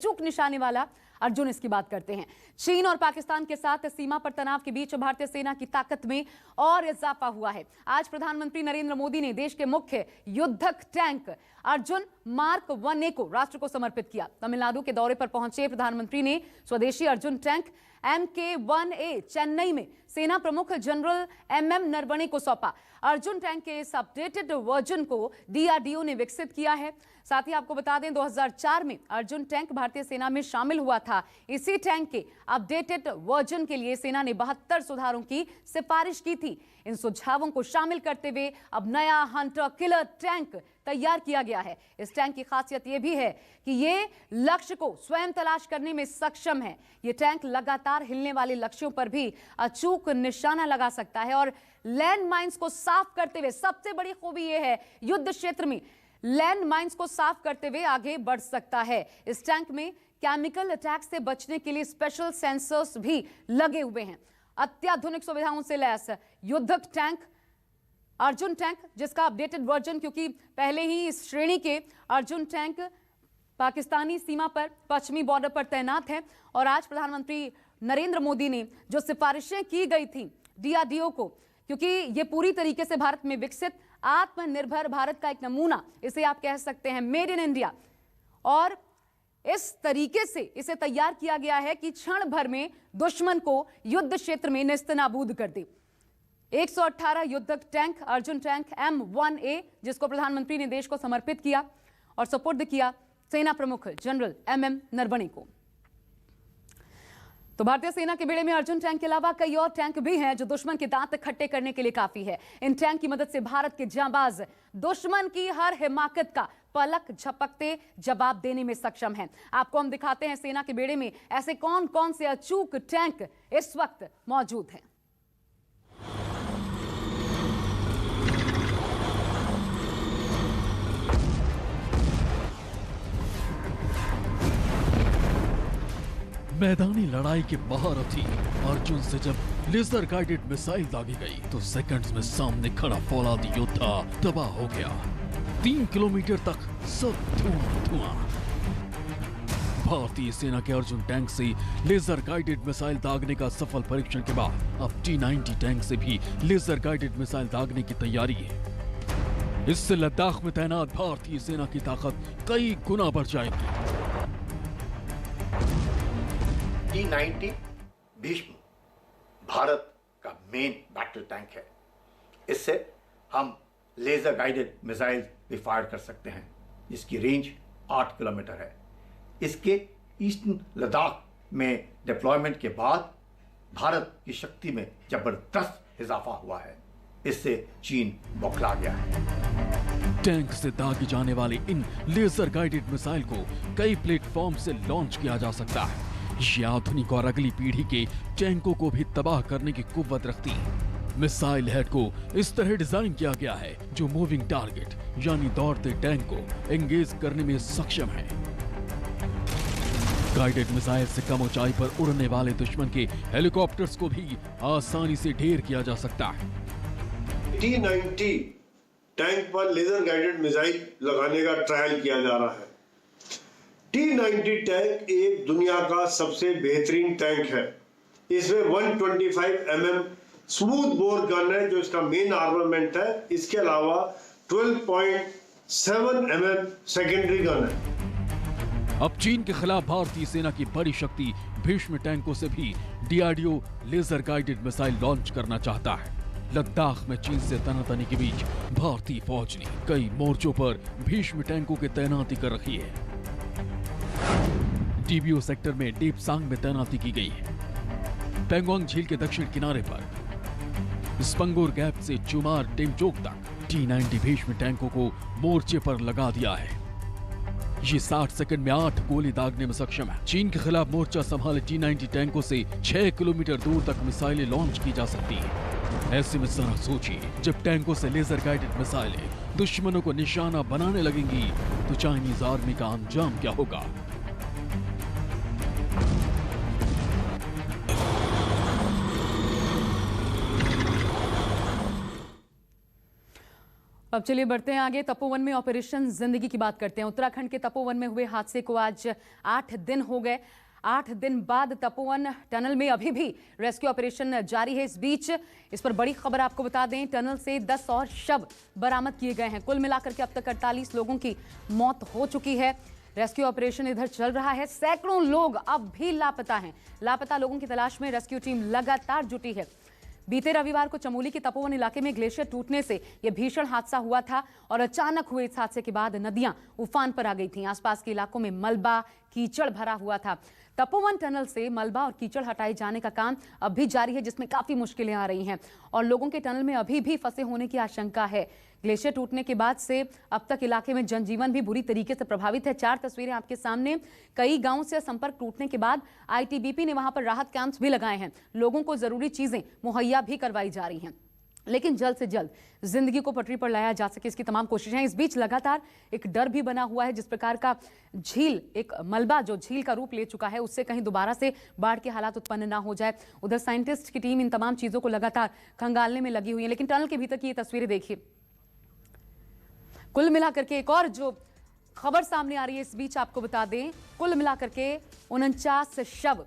चूक निशाने वाला अर्जुन इसकी बात करते हैं। चीन और पाकिस्तान के साथ सीमा पर तनाव के बीच भारतीय सेना की ताकत में और इजाफा हुआ है। आज प्रधानमंत्री नरेंद्र मोदी ने देश के मुख्य युद्धक टैंक अर्जुन मार्क 1A को राष्ट्र को समर्पित किया। तमिलनाडु के दौरे पर पहुंचे प्रधानमंत्री ने स्वदेशी अर्जुन टैंक MK1A चेन्नई में सेना प्रमुख जनरल MM नरवणे को सौंपा। अर्जुन टैंक के इस अपडेटेड वर्जन को DRDO ने विकसित किया है। साथ ही आपको बता दें 2004 में अर्जुन टैंक भारतीय सेना में शामिल हुआ था। इसी टैंक के अपडेटेड वर्जन के लिए सेना ने 72 सुधारों की सिफारिश की थी। इन सुझावों को शामिल करते हुए अब नया हंटर किलर टैंक तैयार किया गया है। इस टैंक की खासियत यह भी है कि ये लक्ष्य को स्वयं तलाश करने में सक्षम है। ये टैंक लगातार हिलने वाले लक्ष्यों पर भी अचूक निशाना लगा सकता है और लैंड माइंस को साफ करते हुए, सबसे बड़ी खूबी यह है, युद्ध क्षेत्र में लैंड माइंस को साफ करते हुए आगे बढ़ सकता है। इस टैंक में केमिकल अटैक से बचने के लिए स्पेशल सेंसर्स भी लगे हुए हैं। अत्याधुनिक सुविधाओं से लैस युद्धक टैंक अर्जुन टैंक, जिसका अपडेटेड वर्जन, क्योंकि पहले ही इस श्रेणी के अर्जुन टैंक पाकिस्तानी सीमा पर पश्चिमी बॉर्डर पर तैनात है। और आज प्रधानमंत्री नरेंद्र मोदी ने जो सिफारिशें की गई थी DRDO को, क्योंकि ये पूरी तरीके से भारत में विकसित आत्मनिर्भर भारत का एक नमूना, इसे आप कह सकते हैं मेड इन इंडिया, और इस तरीके से इसे तैयार किया गया है कि क्षण भर में दुश्मन को युद्ध क्षेत्र में नेस्तनाबूद कर दे। 118 युद्धक टैंक अर्जुन टैंक M1A, जिसको प्रधानमंत्री ने देश को समर्पित किया और सुपुर्द किया सेना प्रमुख जनरल MM नरवणे को। तो भारतीय सेना के बेड़े में अर्जुन टैंक के अलावा कई और टैंक भी हैं जो दुश्मन के दांत खट्टे करने के लिए काफी है। इन टैंक की मदद से भारत के जांबाज दुश्मन की हर हिमाकत का पलक झपकते जवाब देने में सक्षम हैं। आपको हम दिखाते हैं सेना के बेड़े में ऐसे कौन कौन से अचूक टैंक इस वक्त मौजूद हैं। मैदानी लड़ाई के महारथी अर्जुन से जब लेजर गाइडेड मिसाइल दागी गई तो सेकंड्स में सामने खड़ा फौलादी योद्धा तबाह हो गया। 3 किलोमीटर तक सब धुआं। भारतीय सेना के अर्जुन टैंक से लेजर गाइडेड मिसाइल दागने का सफल परीक्षण के बाद अब T-90 टैंक से भी लेजर गाइडेड मिसाइल दागने की तैयारी है। इससे लद्दाख में तैनात भारतीय सेना की ताकत कई गुना बढ़ जाएगी। T-90 भीष्म भारत का मेन बैटल टैंक है। इससे हम लेजर गाइडेड मिसाइल भी फायर कर सकते हैं, जिसकी रेंज 8 किलोमीटर है। इसके ईस्टर्न लद्दाख में डिप्लॉयमेंट के बाद भारत की शक्ति में जबरदस्त इजाफा हुआ है। इससे चीन बौखला गया है। टैंक से दागी जाने वाले इन लेजर गाइडेड मिसाइल को कई प्लेटफॉर्म से लॉन्च किया जा सकता है। ये आधुनिक और अगली पीढ़ी के टैंकों को भी तबाह करने की कुव्वत रखती है। मिसाइल हेड को इस तरह डिजाइन किया गया है जो मूविंग टारगेट यानी दौड़ते टैंक को एंगेज करने में सक्षम है। गाइडेड मिसाइल से कम ऊंचाई पर उड़ने वाले दुश्मन के हेलीकॉप्टर्स को भी आसानी से ढेर किया जा सकता है। T-90 टैंक पर लेजर गाइडेड मिसाइल लगाने का ट्रायल किया जा रहा है। T-90 टैंक एक दुनिया का सबसे बेहतरीन टैंक है। इसमें 125 mm स्मूथ बोर गन है जो इसका मेन आर्मामेंट है। इसके अलावा 12.7 mm सेकेंडरी गन है। अब चीन के खिलाफ भारतीय सेना की बड़ी शक्ति भीष्म टैंकों से भी DRDO laser guided missile launch करना चाहता है। लद्दाख में चीन से तनातनी के बीच भारतीय फौज ने कई मोर्चों पर भीष्म टैंकों की तैनाती कर रखी है। DBO सेक्टर में डेपसांग में तैनाती की गई है। पेंगोंग झील के दक्षिण किनारे पर स्पंगोर गैप से चुमार टेमचोक तक T-90 भीष्म टैंकों को मोर्चे पर लगा दिया है। ये 60 सेकंड में 8 गोली दागने में सक्षम है। चीन के खिलाफ मोर्चा संभाले T-90 टैंकों से 6 किलोमीटर दूर तक मिसाइलें लॉन्च की जा सकती है। ऐसे में जरा सोचिए, जब टैंकों से लेजर गाइडेड मिसाइलें दुश्मनों को निशाना बनाने लगेंगी तो चाइनीज आर्मी का अंजाम क्या होगा। अब चलिए बढ़ते हैं आगे। तपोवन में ऑपरेशन जिंदगी की बात करते हैं। उत्तराखंड के तपोवन में हुए हादसे को आज 8 दिन हो गए। 8 दिन बाद तपोवन टनल में अभी भी रेस्क्यू ऑपरेशन जारी है। इस बीच इस पर बड़ी खबर आपको बता दें, टनल से 10 और शव बरामद किए गए हैं। कुल मिलाकर के अब तक 48 लोगों की मौत हो चुकी है। रेस्क्यू ऑपरेशन इधर चल रहा है। सैकड़ों लोग अब भी लापता हैं। लापता लोगों की तलाश में रेस्क्यू टीम लगातार जुटी है। बीते रविवार को चमोली के तपोवन इलाके में ग्लेशियर टूटने से यह भीषण हादसा हुआ था और अचानक हुए इस हादसे के बाद नदियां उफान पर आ गई थीं। आसपास के इलाकों में मलबा कीचड़ भरा हुआ था। तपोवन टनल से मलबा और कीचड़ हटाए जाने का काम अब भी जारी है, जिसमें काफी मुश्किलें आ रही हैं और लोगों के टनल में अभी भी फंसे होने की आशंका है। ग्लेशियर टूटने के बाद से अब तक इलाके में जनजीवन भी बुरी तरीके से प्रभावित है। 4 तस्वीरें आपके सामने। कई गांवों से संपर्क टूटने के बाद आईटीबीपी ने वहां पर राहत कैंप्स भी लगाए हैं। लोगों को जरूरी चीजें मुहैया भी करवाई जा रही हैं, लेकिन जल्द से जल्द जिंदगी को पटरी पर लाया जा सके, इसकी तमाम कोशिशें हैं। इस बीच लगातार एक डर भी बना हुआ है। जिस प्रकार का झील, एक मलबा जो झील का रूप ले चुका है, उससे कहीं दोबारा से बाढ़ के हालात उत्पन्न ना हो जाए। उधर साइंटिस्ट की टीम इन तमाम चीजों को लगातार खंगालने में लगी हुई है। लेकिन टनल के भीतर की ये तस्वीरें देखिए। कुल मिलाकर के एक और जो खबर सामने आ रही है, इस बीच आपको बता दें, कुल मिलाकर के 49 शव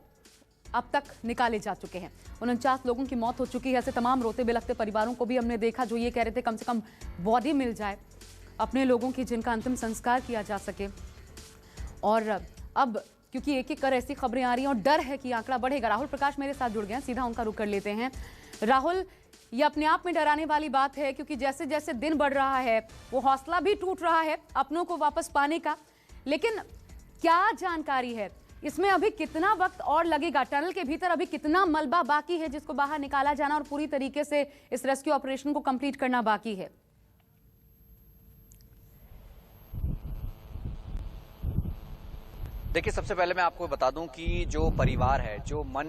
अब तक निकाले जा चुके हैं। 49 लोगों की मौत हो चुकी है। ऐसे तमाम रोते बिलखते परिवारों को भी हमने देखा जो ये कह रहे थे कम से कम बॉडी मिल जाए अपने लोगों की, जिनका अंतिम संस्कार किया जा सके। और अब क्योंकि एक एक कर ऐसी खबरें आ रही हैं और डर है कि आंकड़ा बढ़ेगा। राहुल प्रकाश मेरे साथ जुड़ गए हैं, सीधा उनका रुख कर लेते हैं। राहुल, ये अपने आप में डराने वाली बात है क्योंकि जैसे जैसे दिन बढ़ रहा है वो हौसला भी टूट रहा है अपनों को वापस पाने का। लेकिन क्या जानकारी है इसमें, अभी कितना वक्त और लगेगा? टनल के भीतर अभी कितना मलबा बाकी है जिसको बाहर निकाला जाना और पूरी तरीके से इस रेस्क्यू ऑपरेशन को कंप्लीट करना बाकी है? देखिए, सबसे पहले मैं आपको बता दूं कि जो परिवार है, जो मन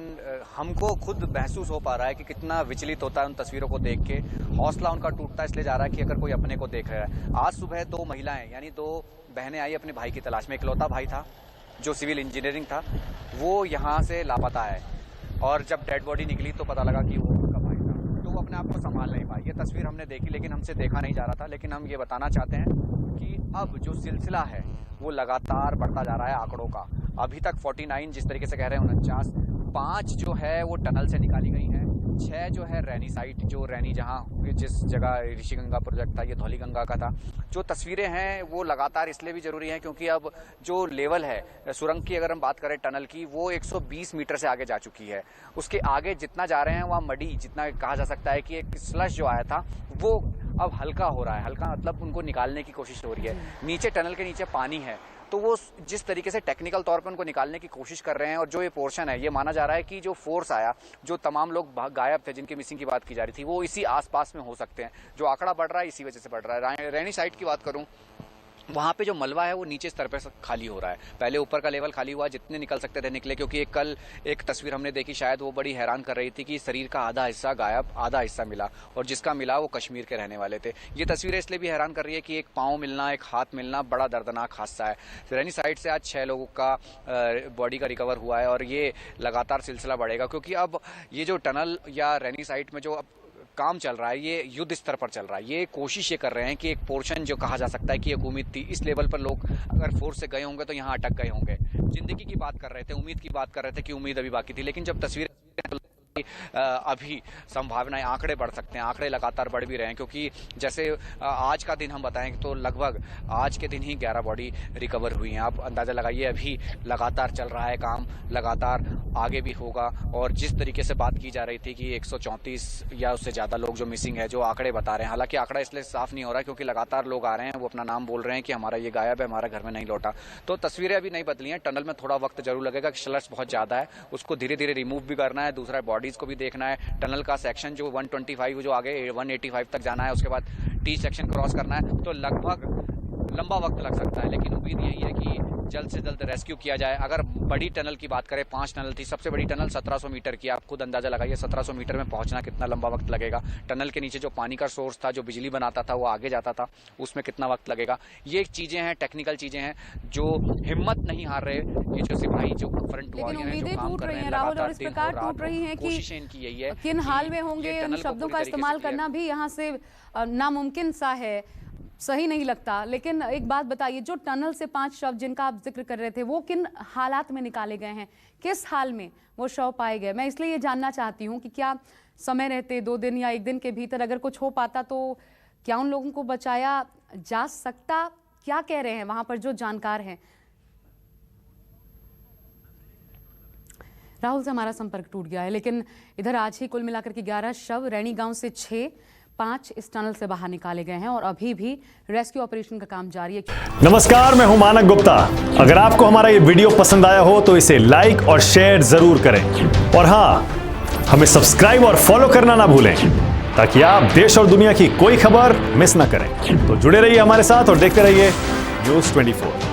हमको खुद महसूस हो पा रहा है कि कितना विचलित होता है उन तस्वीरों को देख के। हौसला उनका टूटता इसलिए जा रहा है कि अगर कोई अपने को देख रहा है। आज सुबह 2 महिलाएं यानी 2 बहनें आई अपने भाई की तलाश में। इकलौता भाई था जो सिविल इंजीनियरिंग था, वो यहाँ से लापता है और जब डेड बॉडी निकली तो पता लगा कि वो उनका भाई था। तो वो अपने आप को संभाल नहीं पाई। ये तस्वीर हमने देखी लेकिन हमसे देखा नहीं जा रहा था। लेकिन हम ये बताना चाहते हैं कि अब जो सिलसिला है वो लगातार बढ़ता जा रहा है आंकड़ों का। अभी तक 49 जिस तरीके से कह रहे हैं 49, 5 जो है वो टनल से निकाली गई हैं, 6 जो है रैनी साइट, जो रैनी जहाँ जिस जगह ऋषिगंगा प्रोजेक्ट था ये धौलीगंगा का था। जो तस्वीरें हैं वो लगातार इसलिए भी जरूरी हैं क्योंकि अब जो लेवल है सुरंग की, अगर हम बात करें टनल की, वो 120 मीटर से आगे जा चुकी है। उसके आगे जितना जा रहे हैं वहाँ मडी, जितना कहा जा सकता है कि एक स्लश जो आया था वो अब हल्का हो रहा है। हल्का मतलब उनको निकालने की कोशिश हो रही है। नीचे टनल के नीचे पानी है तो वो जिस तरीके से टेक्निकल तौर पर उनको निकालने की कोशिश कर रहे हैं और जो ये पोर्शन है, ये माना जा रहा है कि जो फोर्स आया, जो तमाम लोग गायब थे जिनके मिसिंग की बात की जा रही थी, वो इसी आसपास में हो सकते हैं। जो आंकड़ा बढ़ रहा है इसी वजह से बढ़ रहा है। रैनी साइट की बात करूं, वहां पे जो मलबा है वो नीचे स्तर पे खाली हो रहा है। पहले ऊपर का लेवल खाली हुआ, जितने निकल सकते थे निकले। क्योंकि कल एक तस्वीर हमने देखी, शायद वो बड़ी हैरान कर रही थी कि शरीर का आधा हिस्सा गायब, आधा हिस्सा मिला, और जिसका मिला वो कश्मीर के रहने वाले थे। ये तस्वीरें इसलिए भी हैरान कर रही है कि एक पाँव मिलना, एक हाथ मिलना बड़ा दर्दनाक हादसा है। रैनी साइड से आज 6 लोगों का बॉडी का रिकवर हुआ है और ये लगातार सिलसिला बढ़ेगा क्योंकि अब ये जो टनल या रैनी साइट में जो काम चल रहा है ये युद्ध स्तर पर चल रहा है। ये कोशिश ये कर रहे हैं कि एक पोर्शन जो कहा जा सकता है कि एक उम्मीद थी, इस लेवल पर लोग अगर फोर्स से गए होंगे तो यहाँ अटक गए होंगे। जिंदगी की बात कर रहे थे, उम्मीद की बात कर रहे थे कि उम्मीद अभी बाकी थी, लेकिन जब तस्वीर अभी संभावनाएं, आंकड़े बढ़ सकते हैं। आंकड़े लगातार बढ़ भी रहे हैं क्योंकि जैसे आज का दिन हम बताएं तो लगभग आज के दिन ही 11 बॉडी रिकवर हुई हैं। आप अंदाजा लगाइए, अभी लगातार चल रहा है काम, लगातार आगे भी होगा। और जिस तरीके से बात की जा रही थी कि 134 या उससे ज्यादा लोग जो मिसिंग है, जो आंकड़े बता रहे हैं, हालांकि आंकड़ा इसलिए साफ नहीं हो रहा क्योंकि लगातार लोग आ रहे हैं, वो अपना नाम बोल रहे हैं कि हमारा ये गायब है, हमारा घर में नहीं लौटा। तो तस्वीरें अभी नहीं बदली हैं। टनल में थोड़ा वक्त जरूर लगेगा, स्लश बहुत ज्यादा है, उसको धीरे धीरे रिमूव भी करना है। दूसरा बॉडीज को भी देखना है। टनल का सेक्शन जो 125 जो आगे 185 तक जाना है, उसके बाद टी सेक्शन क्रॉस करना है, तो लगभग लंबा वक्त लग सकता है। लेकिन उम्मीद यही है कि जल्द से जल्द रेस्क्यू किया जाए। अगर बड़ी टनल की बात करें, 5 टनल थी, सबसे बड़ी टनल 1700 मीटर की। आप खुद अंदाजा लगाइए 1700 मीटर में पहुंचना कितना लंबा वक्त लगेगा। टनल के नीचे जो पानी का सोर्स था, जो बिजली बनाता था, वो आगे जाता था, उसमें कितना वक्त लगेगा। ये चीजें हैं, टेक्निकल चीजें हैं, जो हिम्मत नहीं हार रहे ये जो सिपाही, जो फ्रंट वॉरियर हैं, जो काम कर रहे हैं लगातार दिन और रात, कोशिशें इनकी यही है। किन हाल में होंगे, उन शब्दों का इस्तेमाल करना भी यहाँ से नामुमकिन सा है। सही नहीं लगता। लेकिन एक बात बताइए, जो टनल से 5 शव जिनका आप जिक्र कर रहे थे, वो किन हालात में निकाले गए हैं, किस हाल में वो शव पाए गए? मैं इसलिए ये जानना चाहती हूँ कि क्या समय रहते 2 दिन या 1 दिन के भीतर अगर कुछ हो पाता तो क्या उन लोगों को बचाया जा सकता? क्या कह रहे हैं वहां पर जो जानकार हैं? राहुल से हमारा संपर्क टूट गया है। लेकिन इधर आज ही कुल मिलाकर के 11 शव, रैनी गांव से 6, 5 इस टनल से बाहर निकाले गए हैं और अभी भी रेस्क्यू ऑपरेशन का काम जारी है। नमस्कार, मैं हूं मानक गुप्ता। अगर आपको हमारा ये वीडियो पसंद आया हो तो इसे लाइक और शेयर जरूर करें और हाँ, हमें सब्सक्राइब और फॉलो करना ना भूलें ताकि आप देश और दुनिया की कोई खबर मिस ना करें। तो जुड़े रहिए हमारे साथ और देखते रहिए न्यूज़ 24।